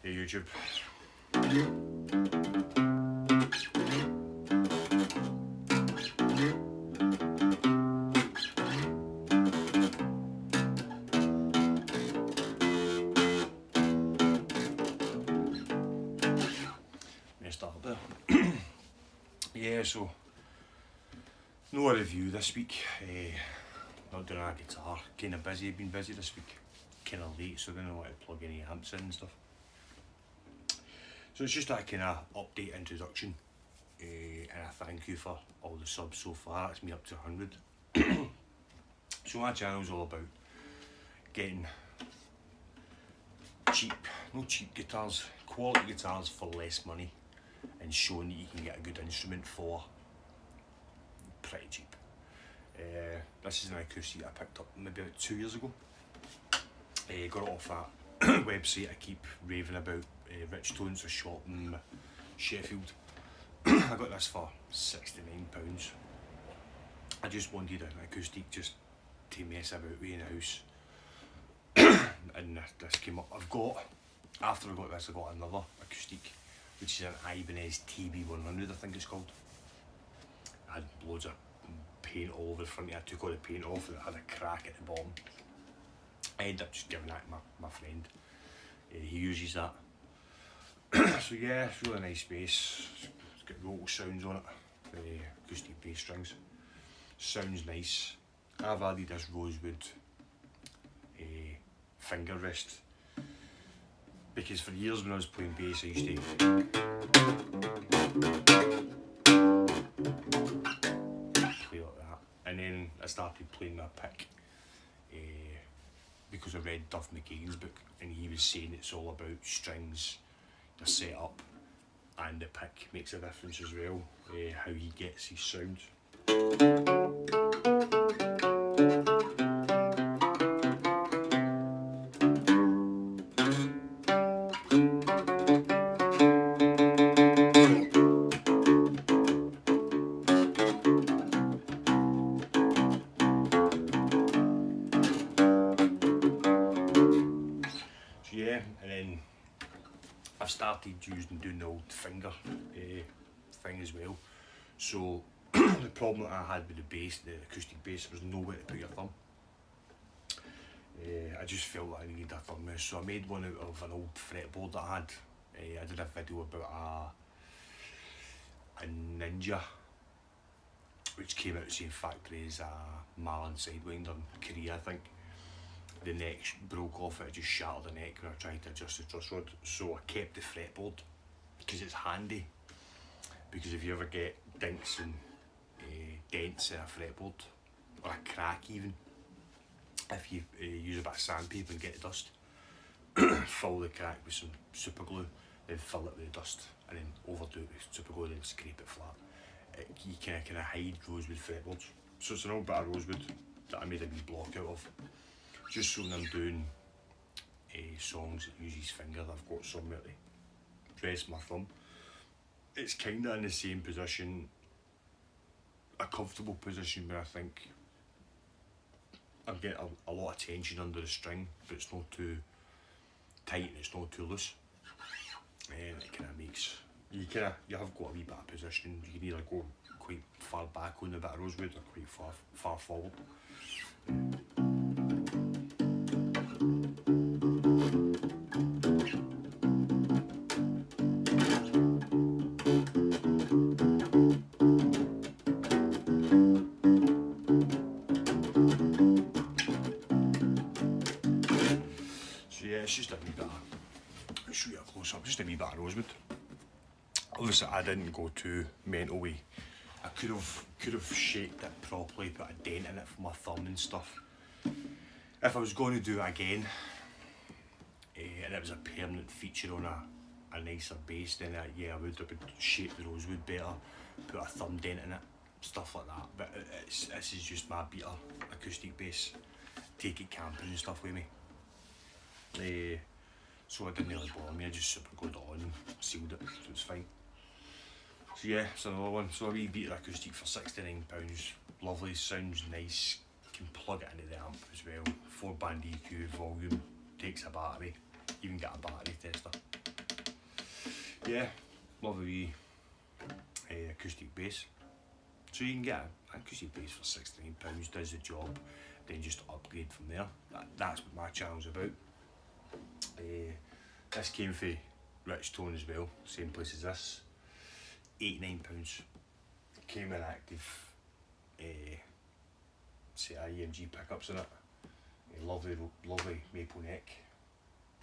Hey YouTube. Messed up there. Yeah, so no review this week. Not doing a guitar. Kind of busy. Been busy this week. Kind of late, so I didn't know what to plug any amps in and stuff. So it's just a kind of update introduction, and a thank you for all the subs so far. It's me up to 100. So my channel's all about getting cheap guitars, quality guitars for less money, and showing that you can get a good instrument for pretty cheap. This is an acoustic I picked up maybe about 2 years ago. Got it off that website I keep raving about, Rich Tones, a shop in Sheffield. I got this for £69. I just wanted an acoustic just to mess about with in the house. And this came up. After I got this, I got another acoustic, which is an Ibanez TB100, I think it's called. I had loads of paint all over the front. I took all the paint off and it had a crack at the bottom. I ended up just giving that to my friend. He uses that. So yeah, it's really nice bass. It's got vocal sounds on it, acoustic bass strings. Sounds nice. I've added this rosewood finger rest because for years when I was playing bass I used to play like that, and then I started playing my pick because I read Duff McKagan's book, and he was saying it's all about strings, the setup, and the pick makes a difference as well, how he gets his sound. Yeah, and then I've started doing the old finger thing as well. So the problem that I had with the bass, the acoustic bass, there was nowhere to put your thumb. I just felt that I needed a thumb mouse, so I made one out of an old fretboard that I had. I did a video about a Ninja, which came out the same factory as a Marlin Sidewinder in Korea, I think. The neck broke off, it just shattered the neck when I tried to adjust the truss rod. So I kept the fretboard because it's handy. Because if you ever get dinks and dents in a fretboard, or a crack even, if you use a bit of sandpaper and get the dust, fill the crack with some super glue, then fill it with the dust, and then overdo it with super glue, then scrape it flat. You kind of hide rosewood fretboards. So it's an old bit of rosewood that I made a wee block out of. Just so when I'm doing songs that use his finger, I've got somewhere to rest my thumb. It's kind of in the same position, a comfortable position where I think I'm getting a lot of tension under the string, but it's not too tight and it's not too loose. And it kind of makes, you have got a wee bit of positioning. You can either go quite far back on the bit of rosewood or quite far forward. It's just a wee bit of, I'll show you a close up, just a wee bit of rosewood. Obviously I didn't go too mental with, I could have shaped it properly, put a dent in it for my thumb and stuff. If I was going to do it again, and it was a permanent feature on a nicer bass, then yeah, I would have shaped the rosewood better, put a thumb dent in it, stuff like that. But this is just my beater acoustic bass, take it camping and stuff with me. So it didn't really bother me, I just super glued it on and sealed it, so it's fine. So yeah, it's another one. So a wee beater acoustic for £69, lovely, sounds nice, can plug it into the amp as well, 4-band EQ, volume, takes a battery, even get a battery tester. Yeah, love a wee acoustic bass. So you can get an acoustic bass for £69, does the job, then just upgrade from there. That's what my channel's about. This came for Rich Tone as well, same place as this. £89. Came with active EMG pickups in it. Lovely maple neck.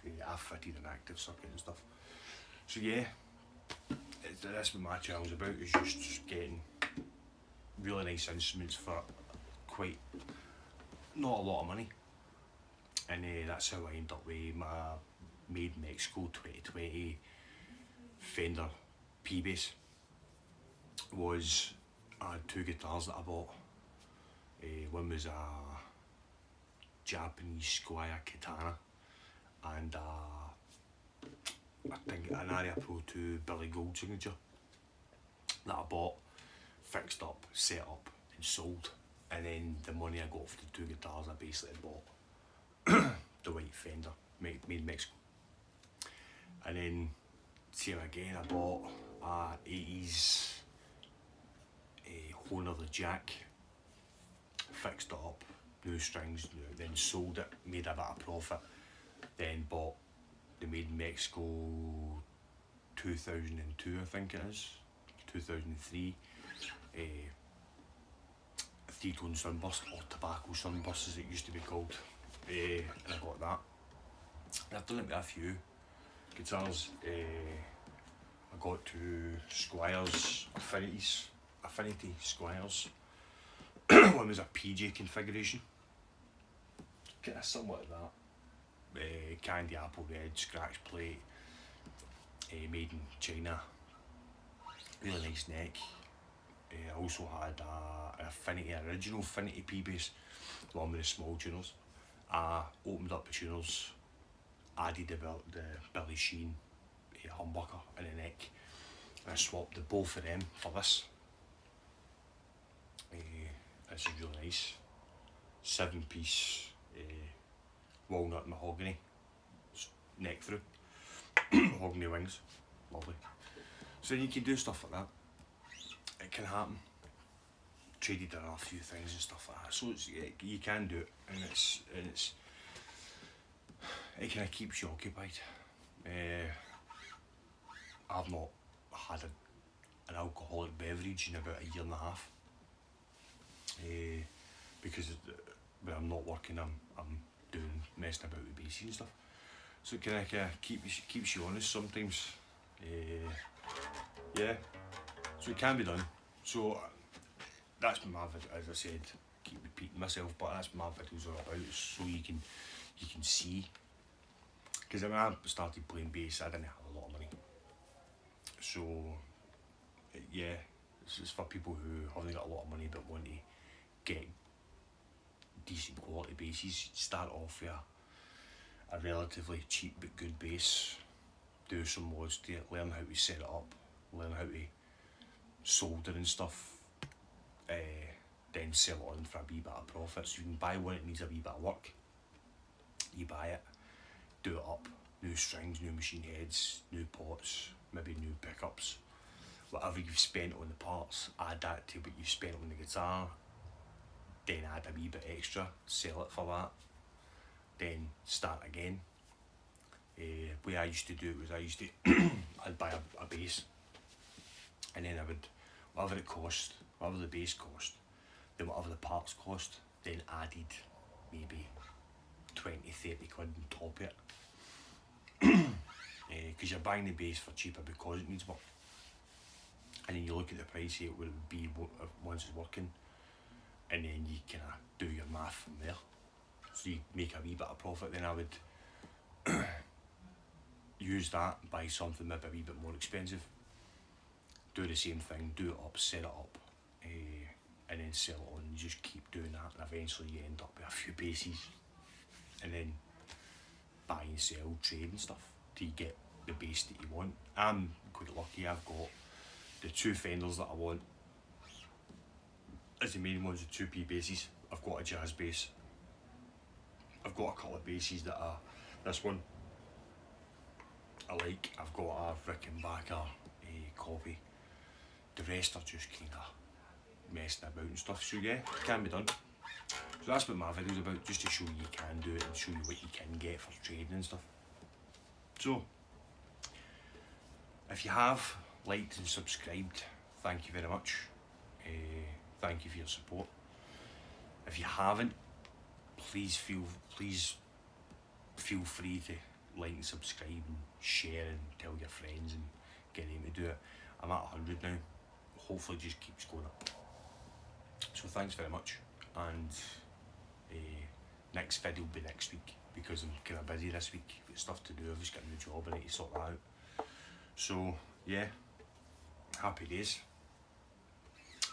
I've fitted an active circuit and stuff. So yeah, that's what my channel's about, is just getting really nice instruments for quite not a lot of money. And that's how I ended up with my Made in Mexico 2020 Fender P-Bass. I had two guitars that I bought. One was a Japanese Squire Katana, and I think an Aria Pro 2 Billy Gold signature that I bought, fixed up, set up and sold. And then the money I got for the two guitars, I basically bought the white Fender made in Mexico. And then same again, I bought a 80s Honor the Jack, fixed it up, new strings, then sold it, made a bit of profit, then bought the Made in Mexico 2002, I think it is, 2003, three-tone sunburst, or tobacco sunburst as it used to be called, and I got that. And I've done it with a few guitars. I got two Squires Affinity Squires. One was a PJ configuration, kind of somewhat like that. Candy apple red, scratch plate, made in China. Really nice neck. I also had an original Affinity P-Bass, the one with the small tuners. I opened up the tuners, added the Billy Sheen humbucker in the neck, and I swapped the both of them for this. This is really nice. 7-piece walnut mahogany neck through, mahogany wings, lovely. So then you can do stuff like that. It can happen. Traded in a few things and stuff like that. So you can do it, and it kind of keeps you occupied. I've not had an alcoholic beverage in about a year and a half. Because when I'm not working, I'm messing about with basses and stuff. So it kind of keeps you honest sometimes. Yeah. So it can be done. So that's my as I said, keep repeating myself, but that's what my videos are about, so you can see. Because when I started playing bass, I didn't have a lot of money. So yeah, it's for people who haven't got a lot of money but want to get decent quality basses. Start off with a relatively cheap but good bass, do some mods to it, learn how to set it up, learn how to solder and stuff, then sell it on for a wee bit of profit. So you can buy one that needs a wee bit of work, you buy it, do it up, new strings, new machine heads, new pots, maybe new pickups, whatever you've spent on the parts, add that to what you've spent on the guitar, then add a wee bit extra, sell it for that, then start again. The way I used to do it was I'd buy a bass, and then I would, whatever it cost, whatever the bass cost, then whatever the parts cost, then added maybe 20-30 quid on top of it. Because you're buying the bass for cheaper because it needs work, and then you look at the price of it, what it would be once it's working, and then you kind of do your math from there. So you make a wee bit of profit. Then I would use that, buy something maybe a wee bit more expensive, do the same thing, do it up, set it up, and then sell it on. You just keep doing that, and eventually you end up with a few basses, and then buy and sell, trade and stuff till you get the bass that you want. I'm quite lucky. I've got the two Fenders that I want as the main ones, the 2P basses. I've got a jazz bass. I've got a couple of basses that are, this one I like. I've got a Rickenbacker copy. The rest are just kind of messing about and stuff, so yeah, it can be done. So that's what my video's about, just to show you can do it and show you what you can get for trading and stuff. So, if you have liked and subscribed, thank you very much. Thank you for your support. If you haven't, please feel free to like and subscribe and share and tell your friends and get them to do it. I'm at 100 now. Hopefully it just keeps going up. So thanks very much, and next video will be next week because I'm kind of busy this week with stuff to do. I've just got a new job and I need to sort that out. So yeah, happy days.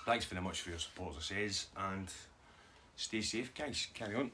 Thanks very much for your support, as I says, and stay safe guys, carry on.